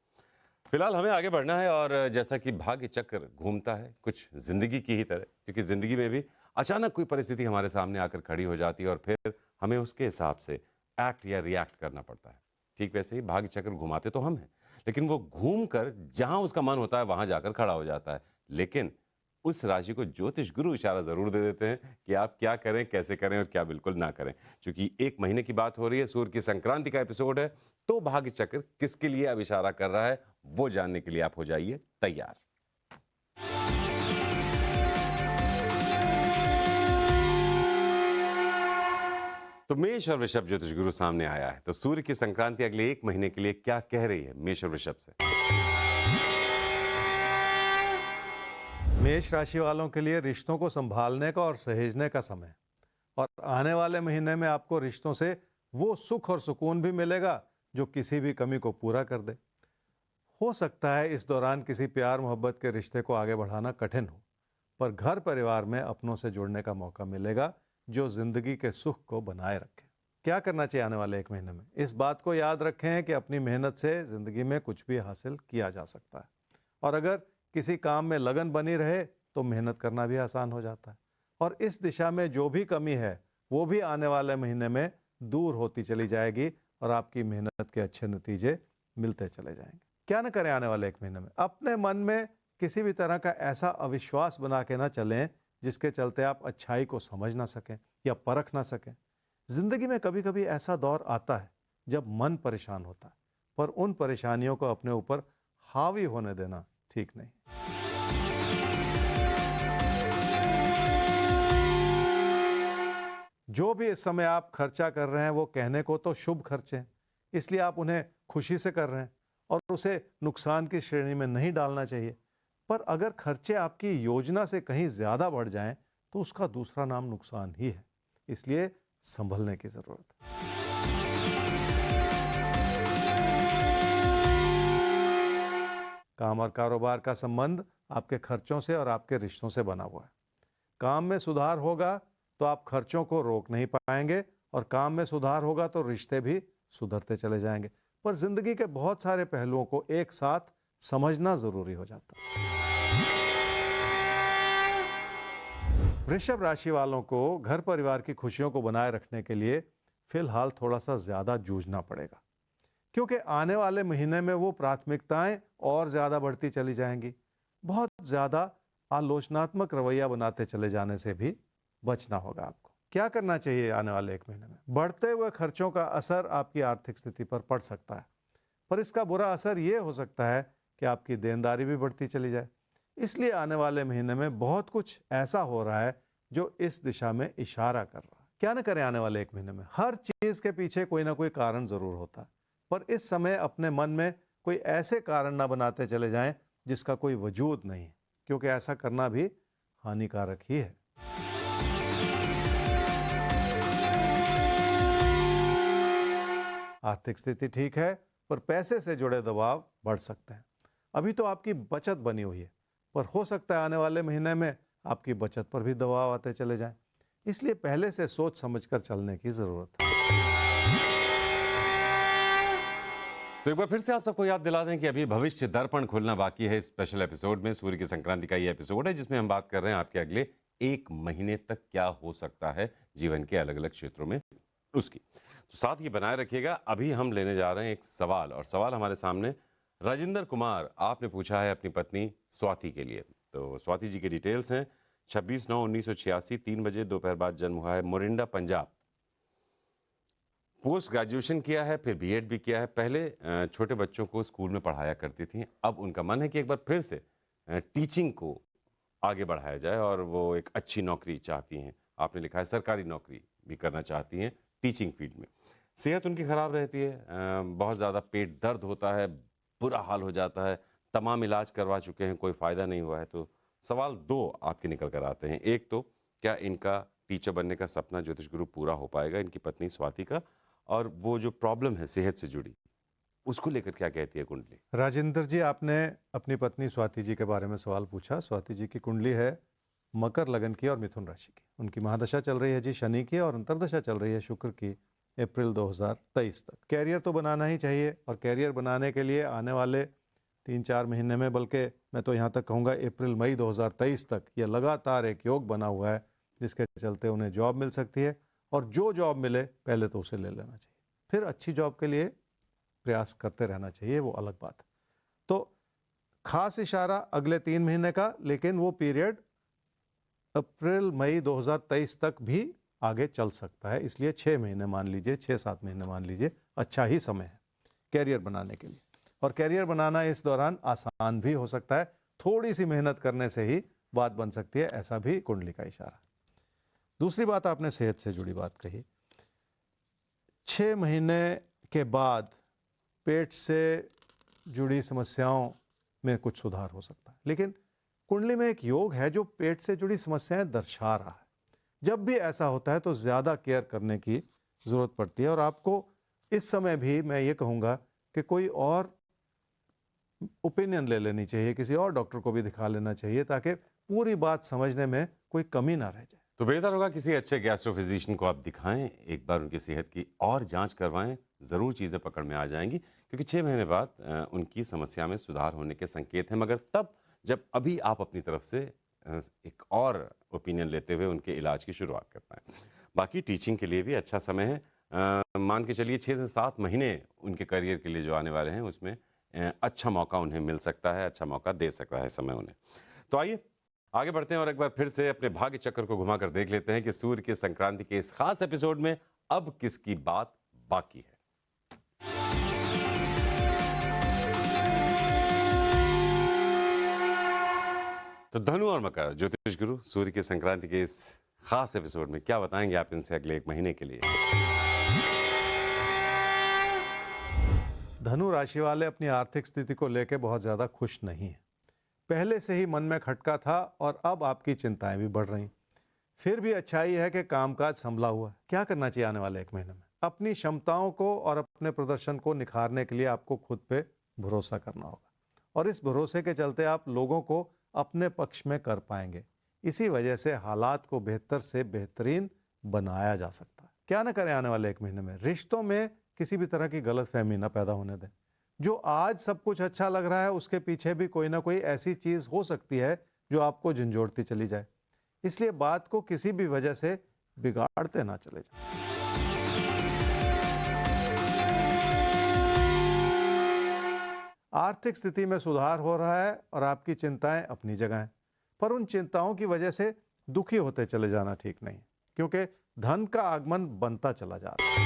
फिलहाल हमें आगे बढ़ना है, और जैसा कि भाग्य चक्र घूमता है कुछ जिंदगी की ही तरह, क्योंकि जिंदगी में भी अचानक कोई परिस्थिति हमारे सामने आकर खड़ी हो जाती है और फिर हमें उसके हिसाब से एक्ट या रिएक्ट करना पड़ता है। ठीक वैसे ही भाग्य चक्र घुमाते तो हम हैं, लेकिन वो घूम कर जहां उसका मन होता है वहां जाकर खड़ा हो जाता है। लेकिन उस राशि को ज्योतिष गुरु इशारा जरूर दे देते हैं कि आप क्या करें, कैसे करें और क्या बिल्कुल ना करें। क्योंकि 1 महीने की बात हो रही है, सूर्य की संक्रांति का एपिसोड है, तो भाग्य चक्र किसके लिए अब इशारा कर रहा है वो जानने के लिए आप हो जाइए तैयार। तो मेष और वृषभ ज्योतिष गुरु सामने आया है। तो सूर्य की संक्रांति अगले 1 महीने के लिए क्या कह रही है मेष और वृषभ से? मेष राशि वालों के लिए रिश्तों को संभालने का और सहेजने का समय, और आने वाले महीने में आपको रिश्तों से वो सुख और सुकून भी मिलेगा जो किसी भी कमी को पूरा कर दे। हो सकता है इस दौरान किसी प्यार मोहब्बत के रिश्ते को आगे बढ़ाना कठिन हो, पर घर परिवार में अपनों से जुड़ने का मौका मिलेगा जो जिंदगी के सुख को बनाए रखे। क्या करना चाहिए आने वाले 1 महीने में? इस बात को याद रखें कि अपनी मेहनत से ज़िंदगी में कुछ भी हासिल किया जा सकता है और अगर किसी काम में लगन बनी रहे तो मेहनत करना भी आसान हो जाता है और इस दिशा में जो भी कमी है वो भी आने वाले महीने में दूर होती चली जाएगी और आपकी मेहनत के अच्छे नतीजे मिलते चले जाएंगे। क्या न करें आने वाले 1 महीने में? अपने मन में किसी भी तरह का ऐसा अविश्वास बना के ना चलें जिसके चलते आप अच्छाई को समझ ना सकें या परख ना सकें। जिंदगी में कभी कभी ऐसा दौर आता है जब मन परेशान होता है, पर उन परेशानियों को अपने ऊपर हावी होने देना ठीक नहीं। जो भी इस समय आप खर्चा कर रहे हैं वो कहने को तो शुभ खर्चे हैं, इसलिए आप उन्हें खुशी से कर रहे हैं और उसे नुकसान की श्रेणी में नहीं डालना चाहिए। पर अगर खर्चे आपकी योजना से कहीं ज्यादा बढ़ जाएं तो उसका दूसरा नाम नुकसान ही है, इसलिए संभलने की जरूरत है। काम और कारोबार का संबंध आपके खर्चों से और आपके रिश्तों से बना हुआ है। काम में सुधार होगा तो आप खर्चों को रोक नहीं पाएंगे और काम में सुधार होगा तो रिश्ते भी सुधरते चले जाएंगे। पर जिंदगी के बहुत सारे पहलुओं को एक साथ समझना जरूरी हो जाता है। वृषभ राशि वालों को घर परिवार की खुशियों को बनाए रखने के लिए फिलहाल थोड़ा सा ज्यादा जूझना पड़ेगा, क्योंकि आने वाले महीने में वो प्राथमिकताएं और ज्यादा बढ़ती चली जाएंगी। बहुत ज्यादा आलोचनात्मक रवैया बनाते चले जाने से भी बचना होगा आपको। क्या करना चाहिए आने वाले 1 महीने में? बढ़ते हुए खर्चों का असर आपकी आर्थिक स्थिति पर पड़ सकता है, पर इसका बुरा असर ये हो सकता है कि आपकी देनदारी भी बढ़ती चली जाए। इसलिए आने वाले महीने में बहुत कुछ ऐसा हो रहा है जो इस दिशा में इशारा कर रहा है। क्या न करें आने वाले 1 महीने में? हर चीज के पीछे कोई ना कोई कारण जरूर होता है, पर इस समय अपने मन में कोई ऐसे कारण ना बनाते चले जाएं जिसका कोई वजूद नहीं है, क्योंकि ऐसा करना भी हानिकारक ही है। आर्थिक स्थिति ठीक है, पर पैसे से जुड़े दबाव बढ़ सकते हैं। अभी तो आपकी बचत बनी हुई है, पर हो सकता है आने वाले महीने में आपकी बचत पर भी दबाव आते चले जाएं। इसलिए पहले से सोच समझकर चलने की जरूरत है। तो एक बार फिर से आप सबको याद दिला दें कि अभी भविष्य दर्पण खुलना बाकी है। इस स्पेशल एपिसोड में सूर्य की संक्रांति का ये एपिसोड है जिसमें हम बात कर रहे हैं आपके अगले 1 महीने तक क्या हो सकता है जीवन के अलग अलग क्षेत्रों में उसकी। तो साथ ही बनाए रखिएगा। अभी हम लेने जा रहे हैं एक सवाल, और सवाल हमारे सामने राजेंद्र कुमार आपने पूछा है अपनी पत्नी स्वाति के लिए। तो स्वाति जी की डिटेल्स हैं 26/9/1986 3 बजे दोपहर बाद जन्म हुआ है, मोरिंडा पंजाब। पोस्ट ग्रेजुएशन किया है, फिर बीएड भी किया है। पहले छोटे बच्चों को स्कूल में पढ़ाया करती थी। अब उनका मन है कि एक बार फिर से टीचिंग को आगे बढ़ाया जाए और वो एक अच्छी नौकरी चाहती हैं। आपने लिखा है सरकारी नौकरी भी करना चाहती हैं टीचिंग फील्ड में। सेहत उनकी खराब रहती है, बहुत ज़्यादा पेट दर्द होता है, बुरा हाल हो जाता है, तमाम इलाज करवा चुके हैं, कोई फ़ायदा नहीं हुआ है। तो सवाल 2 आपके निकल कर आते हैं। एक तो क्या इनका टीचर बनने का सपना ज्योतिष गुरु पूरा हो पाएगा इनकी पत्नी स्वाति का, और वो जो प्रॉब्लम है सेहत से जुड़ी उसको लेकर क्या कहती है कुंडली? राजेंद्र जी, आपने अपनी पत्नी स्वाति जी के बारे में सवाल पूछा। स्वाति जी की कुंडली है मकर लगन की और मिथुन राशि की। उनकी महादशा चल रही है जी शनि की और अंतर्दशा चल रही है शुक्र की अप्रैल 2023 तक। कैरियर तो बनाना ही चाहिए और कैरियर बनाने के लिए आने वाले 3-4 महीने में, बल्कि मैं तो यहाँ तक कहूँगा अप्रैल मई 2023 तक, ये लगातार एक योग बना हुआ है जिसके चलते उन्हें जॉब मिल सकती है। और जो जॉब मिले पहले तो उसे ले लेना चाहिए, फिर अच्छी जॉब के लिए प्रयास करते रहना चाहिए, वो अलग बात है। तो खास इशारा अगले 3 महीने का, लेकिन वो पीरियड अप्रैल मई 2023 तक भी आगे चल सकता है। इसलिए 6 महीने मान लीजिए, 6-7 महीने मान लीजिए, अच्छा ही समय है कैरियर बनाने के लिए। और कैरियर बनाना इस दौरान आसान भी हो सकता है, थोड़ी सी मेहनत करने से ही बात बन सकती है, ऐसा भी कुंडली का इशारा। दूसरी बात, आपने सेहत से जुड़ी बात कही। 6 महीने के बाद पेट से जुड़ी समस्याओं में कुछ सुधार हो सकता है, लेकिन कुंडली में एक योग है जो पेट से जुड़ी समस्याएं दर्शा रहा है। जब भी ऐसा होता है तो ज़्यादा केयर करने की ज़रूरत पड़ती है, और आपको इस समय भी मैं ये कहूँगा कि कोई और ओपिनियन ले लेनी चाहिए, किसी और डॉक्टर को भी दिखा लेना चाहिए, ताकि पूरी बात समझने में कोई कमी ना रह जाए। तो बेहतर होगा किसी अच्छे गैस्ट्रोफिजिशियन को आप दिखाएं, एक बार उनकी सेहत की और जांच करवाएं, ज़रूर चीज़ें पकड़ में आ जाएंगी, क्योंकि 6 महीने बाद उनकी समस्या में सुधार होने के संकेत हैं, मगर तब जब अभी आप अपनी तरफ से एक और ओपिनियन लेते हुए उनके इलाज की शुरुआत कर पाएं। बाकी टीचिंग के लिए भी अच्छा समय है। मान के चलिए 6 से 7 महीने उनके करियर के लिए जो आने वाले हैं उसमें अच्छा मौका उन्हें मिल सकता है, अच्छा मौका दे सकता है समय उन्हें। तो आइए आगे बढ़ते हैं और एक बार फिर से अपने भाग्य चक्र को घुमाकर देख लेते हैं कि सूर्य के संक्रांति के इस खास एपिसोड में अब किसकी बात बाकी है। तो धनु और मकर ज्योतिष गुरु सूर्य के संक्रांति के इस खास एपिसोड में क्या बताएंगे आप इनसे अगले 1 महीने के लिए। धनु राशि वाले अपनी आर्थिक स्थिति को लेकर बहुत ज़्यादा खुश नहीं हैं। पहले से ही मन में खटका था और अब आपकी चिंताएं भी बढ़ रही। फिर भी अच्छाई है कि कामकाज संभला हुआ है। क्या करना चाहिए आने वाले 1 महीने में? अपनी क्षमताओं को और अपने प्रदर्शन को निखारने के लिए आपको खुद पे भरोसा करना होगा और इस भरोसे के चलते आप लोगों को अपने पक्ष में कर पाएंगे। इसी वजह से हालात को बेहतर से बेहतरीन बनाया जा सकता है। क्या न करें आने वाले 1 महीने में? रिश्तों में किसी भी तरह की गलतफहमी न पैदा होने दें। जो आज सब कुछ अच्छा लग रहा है उसके पीछे भी कोई ना कोई ऐसी चीज हो सकती है जो आपको झंझोड़ती चली जाए, इसलिए बात को किसी भी वजह से बिगाड़ते ना चले जाए। आर्थिक स्थिति में सुधार हो रहा है और आपकी चिंताएं अपनी जगह हैं, पर उन चिंताओं की वजह से दुखी होते चले जाना ठीक नहीं, क्योंकि धन का आगमन बनता चला जा रहा है।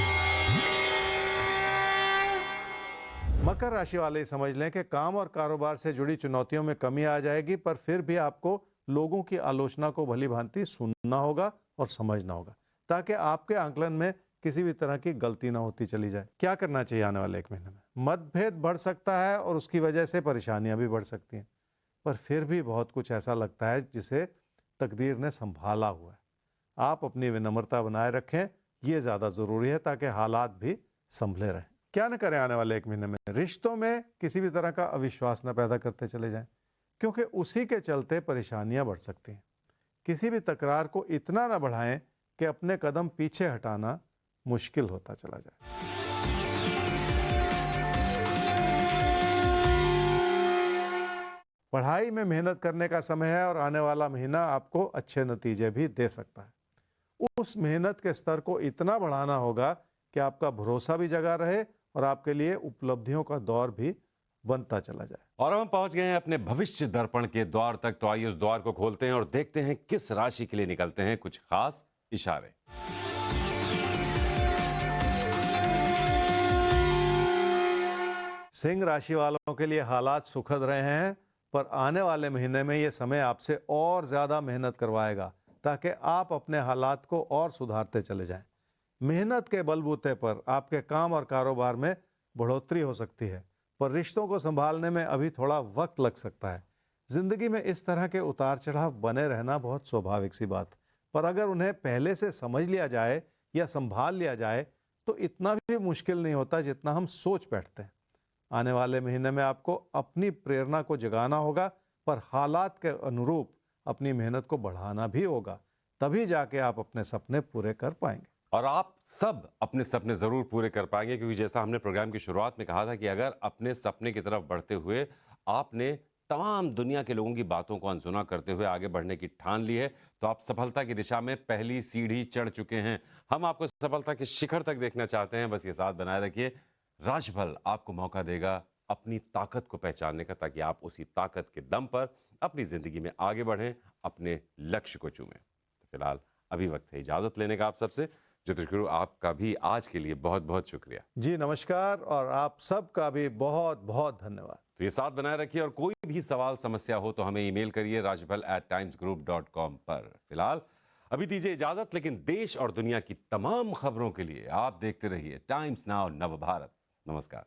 मकर राशि वाले समझ लें कि काम और कारोबार से जुड़ी चुनौतियों में कमी आ जाएगी, पर फिर भी आपको लोगों की आलोचना को भली भांति सुनना होगा और समझना होगा ताकि आपके आकलन में किसी भी तरह की गलती ना होती चली जाए। क्या करना चाहिए आने वाले 1 महीने में? मतभेद बढ़ सकता है और उसकी वजह से परेशानियां भी बढ़ सकती हैं, पर फिर भी बहुत कुछ ऐसा लगता है जिसे तकदीर ने संभाला हुआ है। आप अपनी विनम्रता बनाए रखें, ये ज़्यादा ज़रूरी है ताकि हालात भी संभले रहें। क्या न करें आने वाले 1 महीने में? रिश्तों में किसी भी तरह का अविश्वास न पैदा करते चले जाएं, क्योंकि उसी के चलते परेशानियां बढ़ सकती हैं। किसी भी तकरार को इतना न बढ़ाएं कि अपने कदम पीछे हटाना मुश्किल होता चला जाए। पढ़ाई में मेहनत करने का समय है और आने वाला महीना आपको अच्छे नतीजे भी दे सकता है। उस मेहनत के स्तर को इतना बढ़ाना होगा कि आपका भरोसा भी जगा रहे और आपके लिए उपलब्धियों का दौर भी बनता चला जाए। और हम पहुंच गए हैं अपने भविष्य दर्पण के द्वार तक, तो आइए उस द्वार को खोलते हैं और देखते हैं किस राशि के लिए निकलते हैं कुछ खास इशारे। सिंह राशि वालों के लिए हालात सुखद रहे हैं, पर आने वाले महीने में ये समय आपसे और ज्यादा मेहनत करवाएगा ताकि आप अपने हालात को और सुधारते चले जाएं। मेहनत के बलबूते पर आपके काम और कारोबार में बढ़ोतरी हो सकती है, पर रिश्तों को संभालने में अभी थोड़ा वक्त लग सकता है। जिंदगी में इस तरह के उतार चढ़ाव बने रहना बहुत स्वाभाविक सी बात, पर अगर उन्हें पहले से समझ लिया जाए या संभाल लिया जाए तो इतना भी मुश्किल नहीं होता जितना हम सोच बैठते हैं। आने वाले महीने में आपको अपनी प्रेरणा को जगाना होगा, पर हालात के अनुरूप अपनी मेहनत को बढ़ाना भी होगा, तभी जाके आप अपने सपने पूरे कर पाएंगे। और आप सब अपने सपने जरूर पूरे कर पाएंगे, क्योंकि जैसा हमने प्रोग्राम की शुरुआत में कहा था कि अगर अपने सपने की तरफ बढ़ते हुए आपने तमाम दुनिया के लोगों की बातों को अनसुना करते हुए आगे बढ़ने की ठान ली है, तो आप सफलता की दिशा में पहली सीढ़ी चढ़ चुके हैं। हम आपको सफलता के शिखर तक देखना चाहते हैं, बस ये साथ बनाए रखिए। राशिफल आपको मौका देगा अपनी ताकत को पहचानने का, ताकि आप उसी ताकत के दम पर अपनी जिंदगी में आगे बढ़ें, अपने लक्ष्य को चूमें। तो फिलहाल अभी वक्त है इजाजत लेने का आप सबसे। ज्योतिष गुरु आपका भी आज के लिए बहुत बहुत शुक्रिया जी। नमस्कार, और आप सबका भी बहुत बहुत धन्यवाद। तो ये साथ बनाए रखिए और कोई भी सवाल समस्या हो तो हमें ईमेल करिए rajifal@timesgroup.com पर। फिलहाल अभी दीजिए इजाजत, लेकिन देश और दुनिया की तमाम खबरों के लिए आप देखते रहिए टाइम्स नाउ नव भारत। नमस्कार।